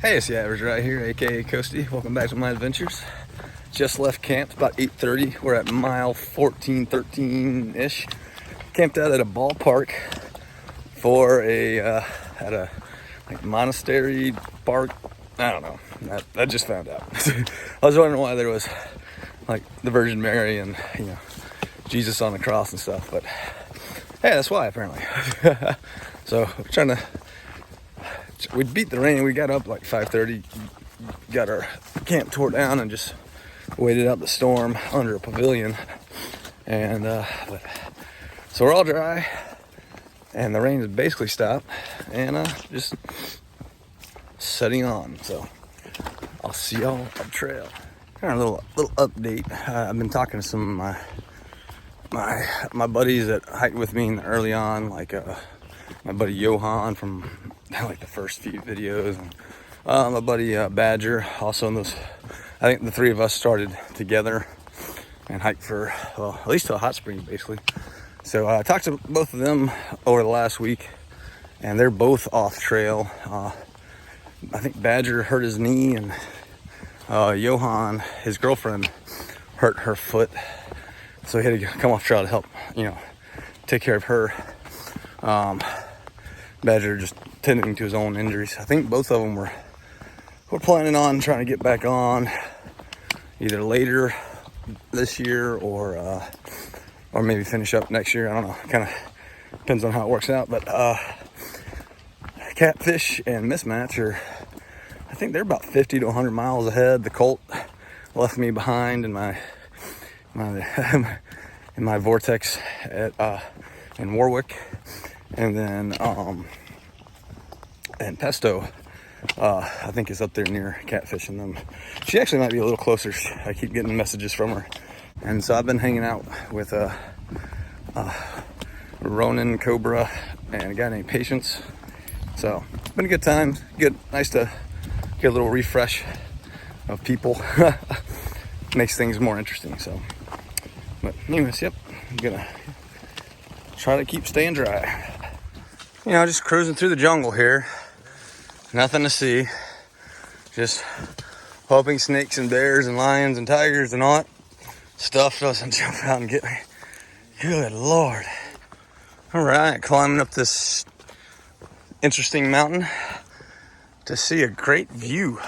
Hey, it's the Average right here, aka Coastie. Welcome back to my adventures. Just left camp, it's about 8:30. We're at mile 14, 13-ish. Camped out at a ballpark for at a monastery park. I don't know. I just found out. I was wondering why there was like the Virgin Mary and Jesus on the cross and stuff, but hey, that's why apparently. So we're trying to. We beat the rain. We got up like 5:30, got our camp tore down, and just waited out the storm under a pavilion. And so we're all dry, and the rain has basically stopped, and just setting on. So I'll see y'all on the trail. Kind of a little update. I've been talking to some of my buddies that hiked with me early on, like my buddy Johan from like the first few videos, and my buddy Badger, also in those. I think the three of us started together and hiked for, well, at least to a hot spring basically. So I talked to both of them over the last week, and they're both off trail. I think Badger hurt his knee, and Johan, his girlfriend, hurt her foot, so he had to come off trail to help take care of her. Badger just tending to his own injuries. I think both of them were planning on trying to get back on either later this year or maybe finish up next year. I don't know. Kind of depends on how it works out. But Catfish and Mismatch I think they're about 50 to 100 miles ahead. The Colt left me behind in my in my vortex in Warwick. And then, and Pesto, I think is up there near Catfish and them. She actually might be a little closer. I keep getting messages from her. And so I've been hanging out with Ronin, Cobra, and a guy named Patience. So it's been a good time. Good, nice to get a little refresh of people. Makes things more interesting. So, but anyways, yep, I'm gonna try to keep staying dry. Just cruising through the jungle here. Nothing to see. Just hoping snakes and bears and lions and tigers and all that stuff doesn't jump out and get me. Good Lord. All right, climbing up this interesting mountain to see a great view.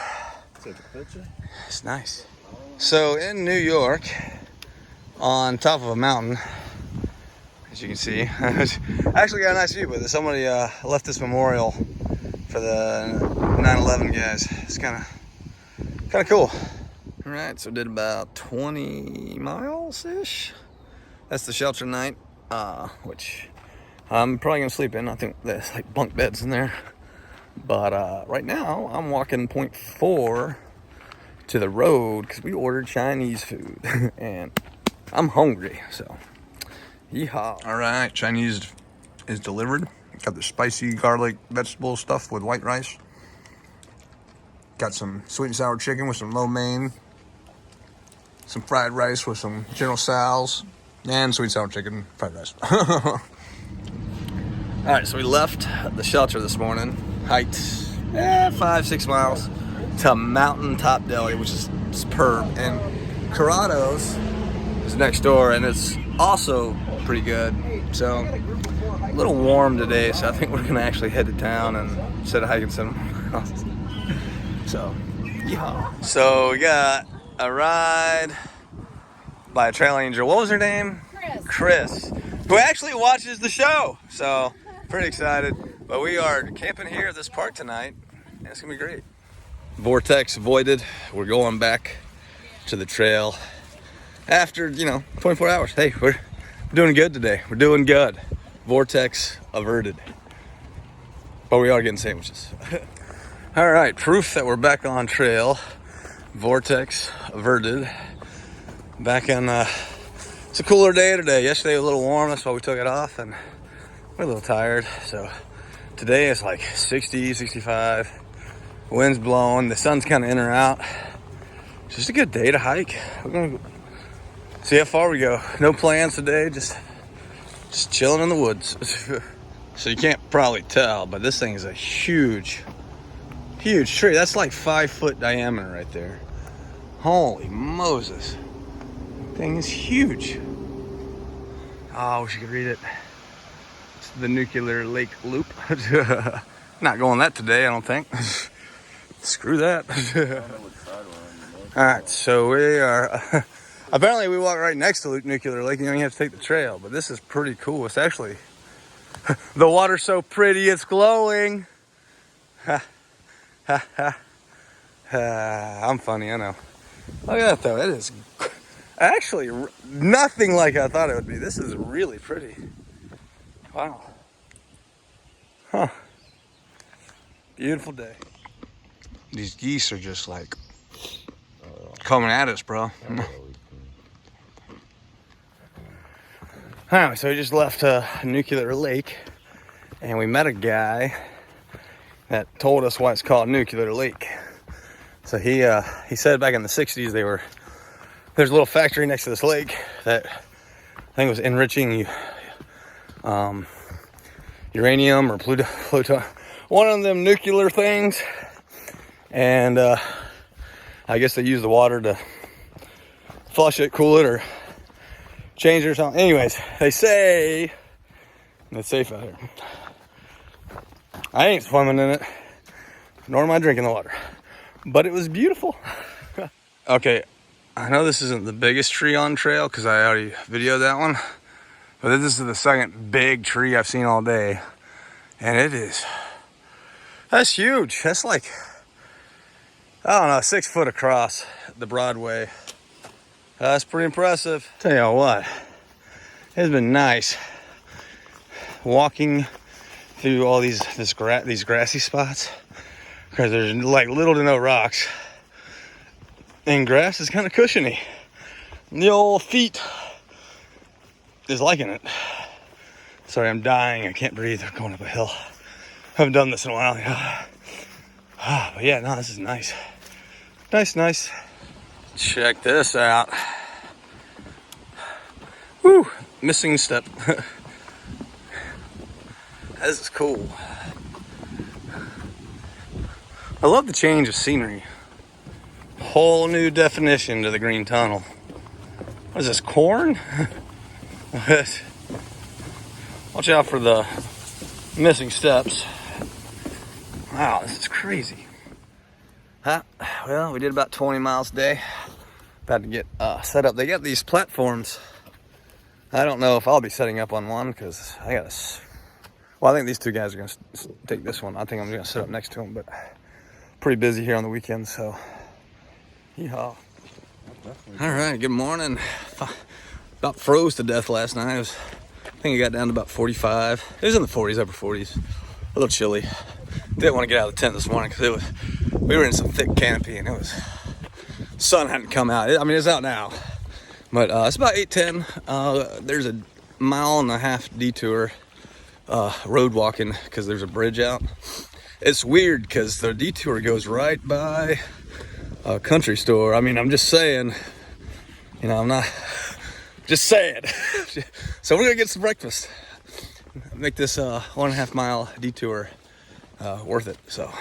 Take a picture. It's nice. So in New York, on top of a mountain, as you can see, I actually got a nice view with it. Somebody left this memorial for the 9/11 guys. It's kind of cool. All right, so did about 20 miles-ish. That's the shelter night, which I'm probably gonna sleep in. I think there's like bunk beds in there. But right now, I'm walking 0.4 to the road because we ordered Chinese food, and I'm hungry, so. Yeehaw. All right, Chinese is delivered. Got the spicy garlic vegetable stuff with white rice. Got some sweet and sour chicken with some lo mein. Some fried rice with some General Tso's. And sweet and sour chicken, fried rice. All right, so we left the shelter this morning. Hiked 5-6 miles to Mountaintop Deli, which is superb. And Corrado's is next door, and it's also pretty good. So a little warm today, so I think we're gonna actually head to town and instead of hiking some. So yeah. So we got a ride by a trail angel. What was her name? Chris, who actually watches the show. So pretty excited. But we are camping here at this park tonight, and it's gonna be great. Vortex avoided. We're going back to the trail after 24 hours. Hey, we're doing good today. We're doing good. Vortex averted. But we are getting sandwiches. All right, proof that we're back on trail. Vortex averted. Back in, it's a cooler day today. Yesterday was a little warm, that's why we took it off, and we're a little tired. So today it's like 60, 65. Wind's blowing, the sun's kind of in or out. It's just a good day to hike. We're gonna see how far we go. No plans today, just chilling in the woods. So you can't probably tell, but this thing is a huge Huge tree. That's like 5-foot diameter right there. Holy Moses. Thing is huge. Oh, I wish you could read it. It's the Nuclear Lake Loop. Not going that today, I don't think. Screw that. Alright, so we are... apparently we walk right next to Nuclear Lake and you don't even have to take the trail. But this is pretty cool. It's actually... the water's so pretty, it's glowing. Ha. Ha ha. I'm funny, I know. Look at that though. It is actually nothing like I thought it would be. This is really pretty. Wow. Huh. Beautiful day. These geese are just like coming at us, bro. Anyway, so we just left Nuclear Lake and we met a guy that told us why it's called Nuclear Lake. So he said back in the 60s there's a little factory next to this lake that I think was enriching uranium or Pluto, one of them nuclear things. And I guess they use the water to flush it, cool it, or change it or something. Anyways, they say it's safe out here. I ain't swimming in it, nor am I drinking the water. But it was beautiful. Okay, I know this isn't the biggest tree on trail because I already videoed that one. But this is the second big tree I've seen all day. And that's huge. That's like, I don't know, 6 foot across the Broadway. That's pretty impressive. Tell you what, it's been nice walking through all these grassy spots. Because there's like little to no rocks. And grass is kind of cushiony. And the old feet is liking it. Sorry, I'm dying. I can't breathe. I'm going up a hill. Haven't done this in a while. But yeah, no, this is nice. Nice. Check this out. Woo! Missing step. This is cool. I love the change of scenery. Whole new definition to the green tunnel. What is this, corn? Watch out for the missing steps. Wow, this is crazy. Well, we did about 20 miles a day. About to get set up. They got these platforms. I don't know if I'll be setting up on one because I think these two guys are going to take this one. I think I'm going to set up next to them, but pretty busy here on the weekend, so yeehaw. All right, good morning. About froze to death last night. I think it got down to about 45. It was in the 40s, upper 40s. A little chilly. Didn't want to get out of the tent this morning because we were in some thick canopy and sun hadn't come out. I mean, it's out now, but it's about 8:10. There's a 1.5 mile detour road walking because there's a bridge out. It's weird because the detour goes right by a country store. I mean, I'm just saying, I'm not just saying. So we're gonna get some breakfast, make this 1.5 mile detour worth it. So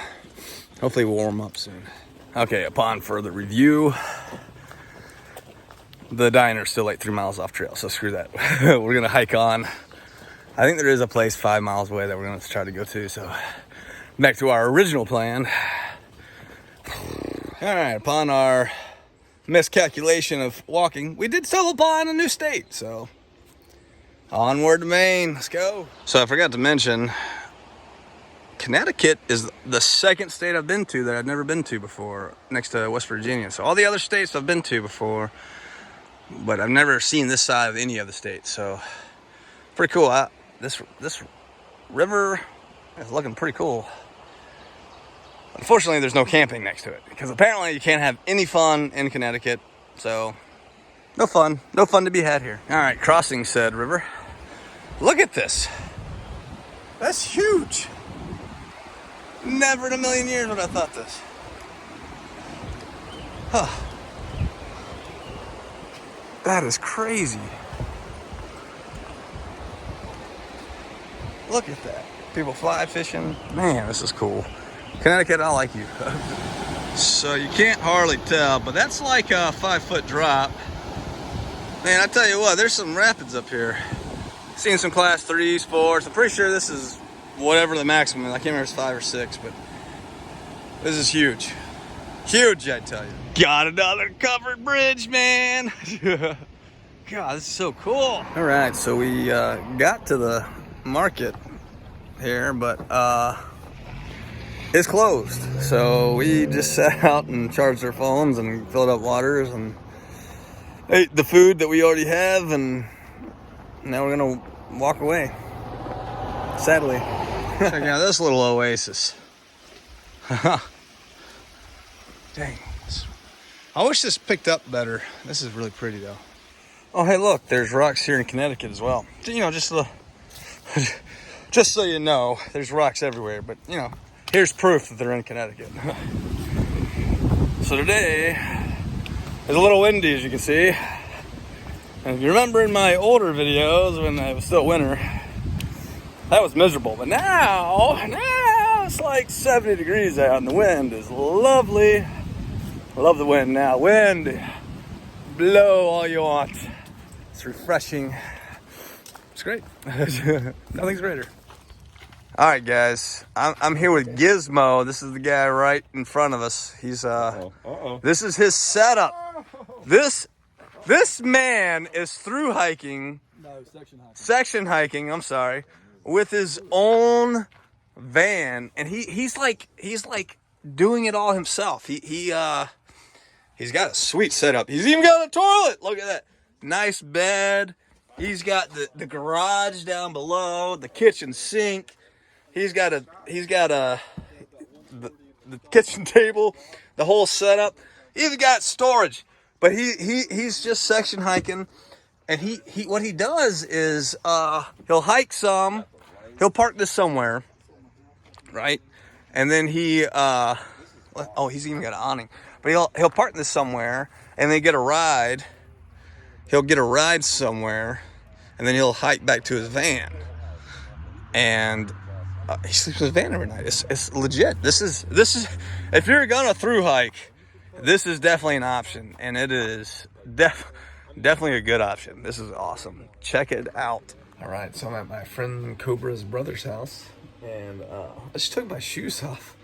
hopefully we'll warm up soon. Okay, upon further review, the diner's still like 3 miles off trail, so screw that. We're gonna hike on. I think there is a place 5 miles away that we're gonna try to go to, so back to our original plan. All right, upon our miscalculation of walking, we did stumble upon a new state, so onward to Maine, let's go. So I forgot to mention, Connecticut is the second state I've been to that I've never been to before, next to West Virginia. So all the other states I've been to before, but I've never seen this side of any of the states, so pretty cool. This river is looking pretty cool. Unfortunately, there's no camping next to it because apparently you can't have any fun in Connecticut. So no fun to be had here. All right, crossing said river. Look at this. That's huge. Never in a million years would I thought this. Huh. That is crazy. Look at that. People fly fishing. Man, this is cool. Connecticut, I like you. So you can't hardly tell, but that's like a 5-foot drop. Man, I tell you what, there's some rapids up here. Seeing some class 3s, 4s. I'm pretty sure this is whatever the maximum is. I can't remember if it's 5 or 6, but this is huge. Huge, I tell you. Got another covered bridge, man. God, this is so cool. All right, so we got to the market here, but it's closed. So we just sat out and charged our phones and filled up waters and ate the food that we already have, and now we're gonna walk away. Sadly. Check out this little oasis. Dang. I wish this picked up better. This is really pretty though. Oh, hey, look, there's rocks here in Connecticut as well. You know, just so you know, there's rocks everywhere, but you know, here's proof that they're in Connecticut. So today is a little windy, as you can see. And if you remember in my older videos when it was still winter, that was miserable. But now it's like 70 degrees out and the wind is lovely. I love the wind now. Wind, blow all you want. It's refreshing. It's great. Nothing's greater. All right, guys. I'm here with Gizmo. This is the guy right in front of us. He's This is his setup. This man is through hiking. No, section hiking. I'm sorry, with his own van, and he's like doing it all himself. He's got a sweet setup. He's even got a toilet. Look at that. Nice bed. He's got the garage down below, the kitchen sink. He's got the kitchen table, the whole setup. He's got storage, but he's just section hiking, and he what he does is he'll hike some, he'll park this somewhere, right, and then he's even got an awning, but he'll park this somewhere and then get a ride. He'll get a ride somewhere, and then he'll hike back to his van, and he sleeps in his van every night. It's legit. This is if you're gonna through hike, this is definitely an option, and it is definitely a good option. This is awesome. Check it out. All right, so I'm at my friend Cobra's brother's house, and I just took my shoes off,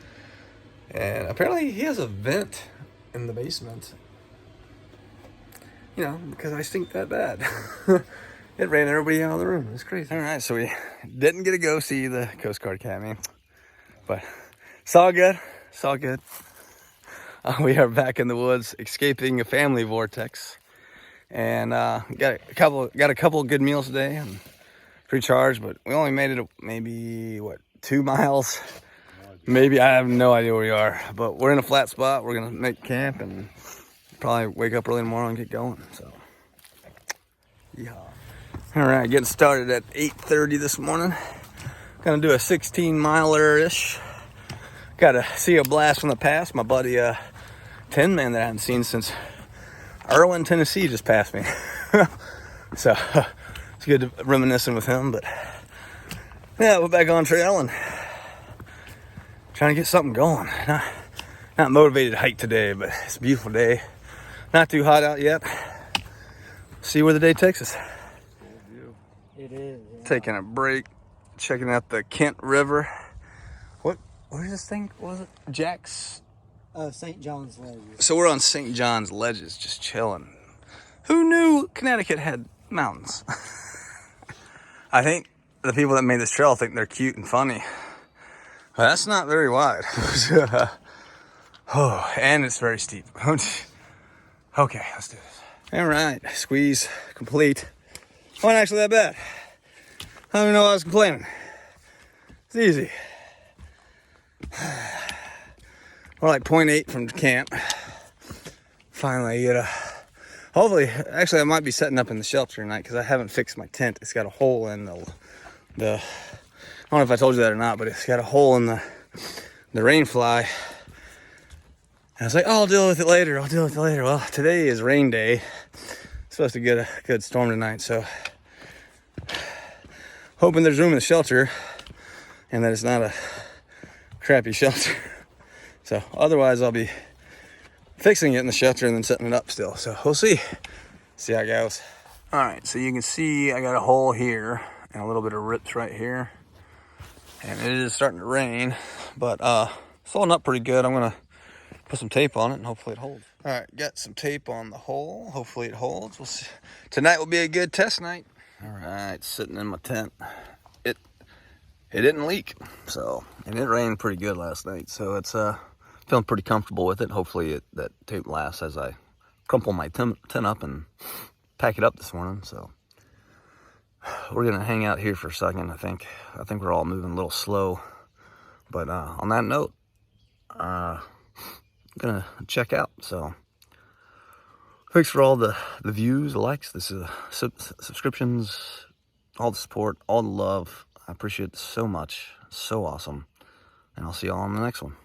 and apparently he has a vent in the basement. You know, because I stink that bad. It ran everybody out of the room. It's crazy. All right, so we didn't get to go see the Coast Guard Academy, but it's all good. It's all good. We are back in the woods, escaping a family vortex, and got a couple of good meals today and recharged. But we only made it maybe 2 miles. Maybe, I have no idea where we are, but we're in a flat spot. We're gonna make camp and probably wake up early tomorrow and get going. So, yeah. All right, getting started at 8:30 this morning. Gonna do a 16-miler-ish. Got a see a blast from the past. My buddy, 10 man that I haven't seen since Erwin, Tennessee, just passed me. So it's good to reminiscing with him. But yeah, we're back on trail and trying to get something going. Not motivated to hike today, but it's a beautiful day. Not too hot out yet. See where the day takes us. It is. Yeah. Taking a break, checking out the Kent River. What is this thing? What was it? Jack's? St. John's Ledges. So we're on St. John's Ledges, just chilling. Who knew Connecticut had mountains? I think the people that made this trail think they're cute and funny. But that's not very wide. Oh, and it's very steep. Okay, let's do this. All right, squeeze complete. Wasn't actually that bad. I don't even know why I was complaining. It's easy. We're like 0.8 from camp. Finally get a... Hopefully, actually I might be setting up in the shelter tonight because I haven't fixed my tent. It's got a hole in the... I don't know if I told you that or not, but it's got a hole in the rain fly. And I was like, oh, I'll deal with it later. Well, today is rain day. Supposed to get a good storm tonight, so hoping there's room in the shelter and that it's not a crappy shelter. So otherwise I'll be fixing it in the shelter and then setting it up still. So we'll see how it goes. All right, so you can see I got a hole here and a little bit of rips right here. And it is starting to rain, but it's holding up pretty good. I'm gonna put some tape on it and hopefully it holds. All right, got some tape on the hole. Hopefully it holds. We'll see. Tonight will be a good test night. All right, sitting in my tent. It didn't leak, and it rained pretty good last night, so it's feeling pretty comfortable with it. Hopefully that tape lasts as I crumple my tent up and pack it up this morning. So we're gonna hang out here for a second. I think we're all moving a little slow, but on that note, I'm gonna check out. So thanks for all the views, the likes, the subscriptions, all the support, all the love. I appreciate it so much. So awesome. And I'll see y'all on the next one.